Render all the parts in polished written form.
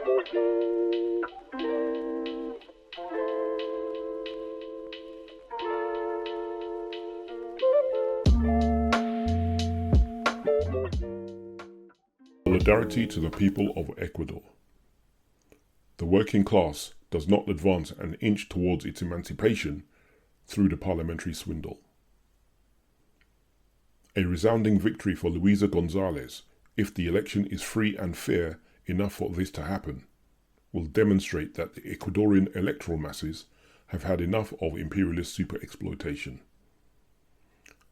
Solidarity to the people of Ecuador. The working class does not advance an inch towards its emancipation through the parliamentary swindle. A resounding victory for Luisa González, if the election is free and fair enough for this to happen, will demonstrate that the Ecuadorian electoral masses have had enough of imperialist super-exploitation.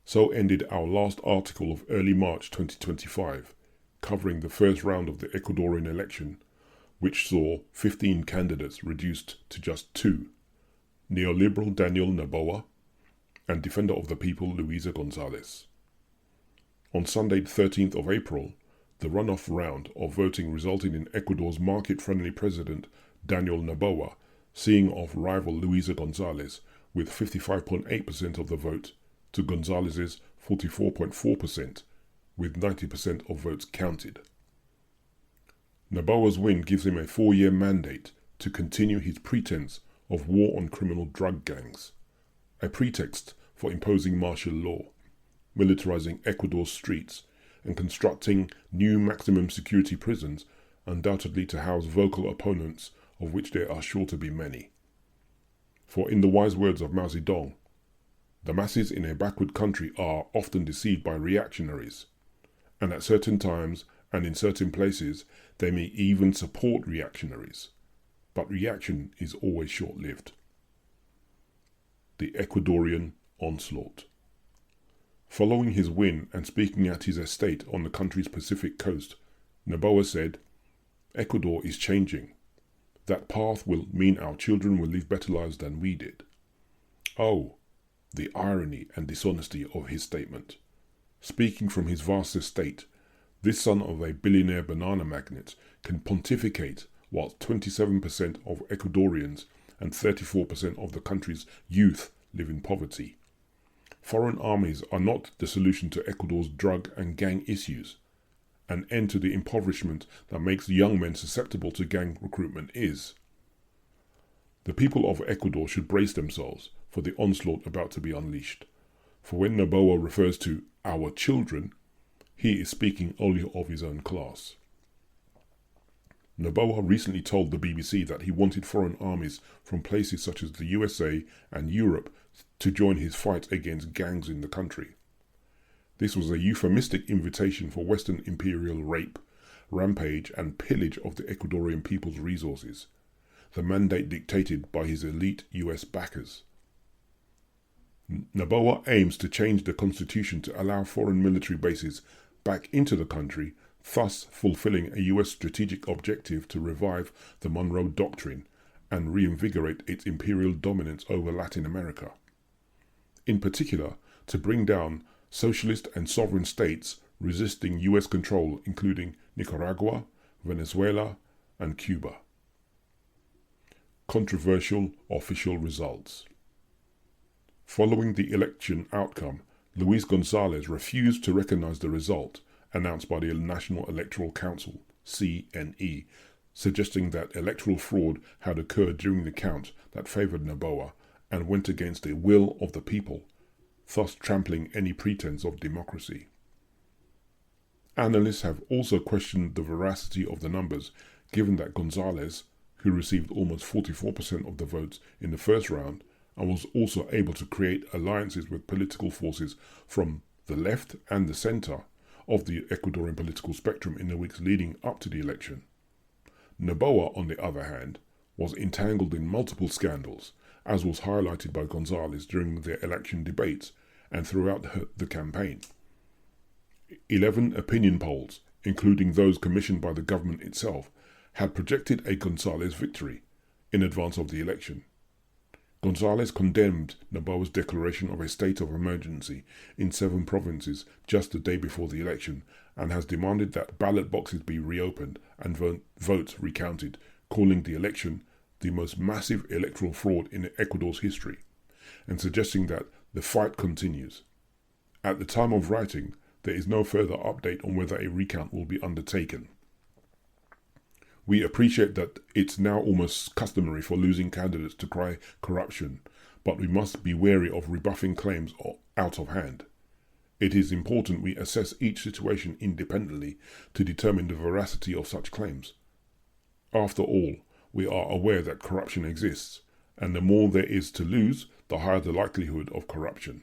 So ended our last article of early March 2025, covering the first round of the Ecuadorian election, which saw 15 candidates reduced to just 2, neoliberal Daniel Noboa and defender of the people Luisa González. On Sunday 13th of April, the runoff round of voting resulted in Ecuador's market-friendly president Daniel Noboa seeing off rival Luisa González with 55.8% of the vote to González's 44.4%, with 90% of votes counted. Noboa's win gives him a 4-year mandate to continue his pretense of war on criminal drug gangs, a pretext for imposing martial law, militarizing Ecuador's streets, and constructing new maximum security prisons, undoubtedly to house vocal opponents, of which there are sure to be many. For in the wise words of Mao Zedong, the masses in a backward country are often deceived by reactionaries, and at certain times and in certain places they may even support reactionaries, but reaction is always short-lived. The Ecuadorian onslaught. Following his win and speaking at his estate on the country's Pacific coast, Noboa said, "Ecuador is changing. That path will mean our children will live better lives than we did." Oh, the irony and dishonesty of his statement. Speaking from his vast estate, this son of a billionaire banana magnate can pontificate whilst 27% of Ecuadorians and 34% of the country's youth live in poverty. Foreign armies are not the solution to Ecuador's drug and gang issues. An end to the impoverishment that makes young men susceptible to gang recruitment is. The people of Ecuador should brace themselves for the onslaught about to be unleashed. For when Noboa refers to our children, he is speaking only of his own class. Noboa recently told the BBC that he wanted foreign armies from places such as the USA and Europe to join his fight against gangs in the country. This was a euphemistic invitation for Western imperial rape, rampage and pillage of the Ecuadorian people's resources, the mandate dictated by his elite US backers. Noboa aims to change the constitution to allow foreign military bases back into the country, thus fulfilling a US strategic objective to revive the Monroe Doctrine and reinvigorate its imperial dominance over Latin America. In particular, to bring down socialist and sovereign states resisting US control, including Nicaragua, Venezuela, and Cuba. Controversial official results. Following the election outcome, Luis González refused to recognize the result announced by the National Electoral Council, CNE, suggesting that electoral fraud had occurred during the count that favored Noboa and went against the will of the people, thus trampling any pretense of democracy. Analysts have also questioned the veracity of the numbers, given that González, who received almost 44% of the votes in the first round, and was also able to create alliances with political forces from the left and the centre of the Ecuadorian political spectrum in the weeks leading up to the election. Noboa, on the other hand, was entangled in multiple scandals, as was highlighted by González during their election debates and throughout the campaign. 11 opinion polls, including those commissioned by the government itself, had projected a González victory in advance of the election. González condemned Noboa's declaration of a state of emergency in 7 provinces just the day before the election and has demanded that ballot boxes be reopened and votes recounted, calling the election the most massive electoral fraud in Ecuador's history, and suggesting that the fight continues. At the time of writing, there is no further update on whether a recount will be undertaken. We appreciate that it's now almost customary for losing candidates to cry corruption, but we must be wary of rebuffing claims out of hand. It is important we assess each situation independently to determine the veracity of such claims. After all, we are aware that corruption exists, and the more there is to lose, the higher the likelihood of corruption.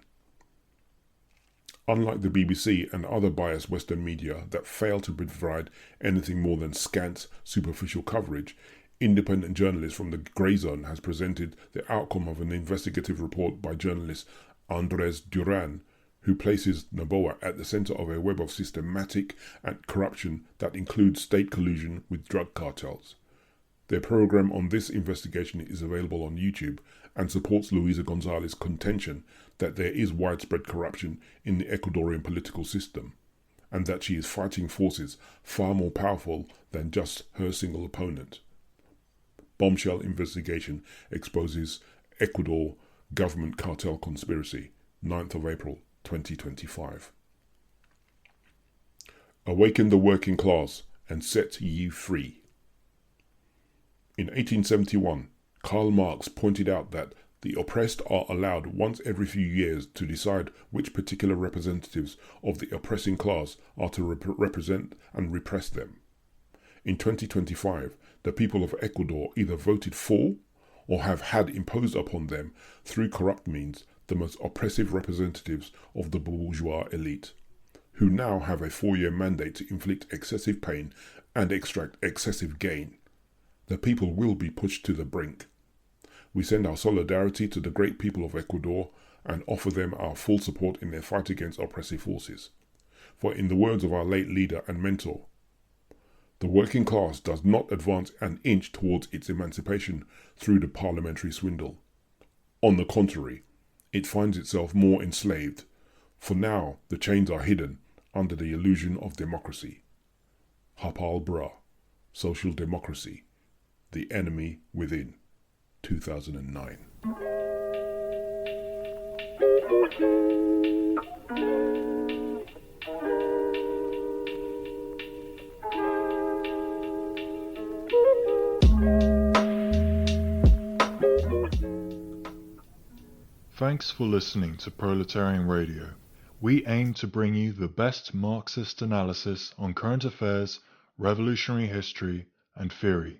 Unlike the BBC and other biased Western media that fail to provide anything more than scant, superficial coverage, independent journalists from the Grey Zone has presented the outcome of an investigative report by journalist Andres Duran, who places Noboa at the center of a web of systematic and corruption that includes state collusion with drug cartels. Their program on this investigation is available on YouTube and supports Luisa Gonzalez's contention that there is widespread corruption in the Ecuadorian political system, and that she is fighting forces far more powerful than just her single opponent. Bombshell investigation exposes Ecuador government cartel conspiracy, 9th of April 2025. Awaken the working class and set ye free. In 1871, Karl Marx pointed out that the oppressed are allowed once every few years to decide which particular representatives of the oppressing class are to represent and repress them. In 2025, the people of Ecuador either voted for or have had imposed upon them through corrupt means the most oppressive representatives of the bourgeois elite, who now have a 4-year mandate to inflict excessive pain and extract excessive gain. The people will be pushed to the brink. We send our solidarity to the great people of Ecuador and offer them our full support in their fight against oppressive forces. For in the words of our late leader and mentor, the working class does not advance an inch towards its emancipation through the parliamentary swindle. On the contrary, it finds itself more enslaved, for now the chains are hidden under the illusion of democracy. Hapal Bra, Social Democracy, The Enemy Within, 2009. Thanks for listening to Proletarian Radio. We aim to bring you the best Marxist analysis on current affairs, revolutionary history, and theory.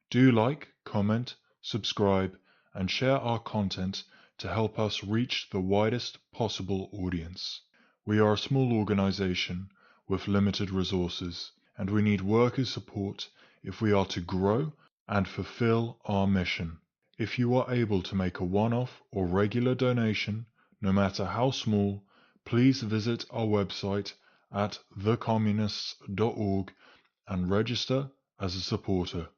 Do like, comment, subscribe, and share our content to help us reach the widest possible audience. We are a small organization with limited resources, and we need workers' support if we are to grow and fulfill our mission. If you are able to make a one-off or regular donation, no matter how small, please visit our website at thecommunists.org and register as a supporter.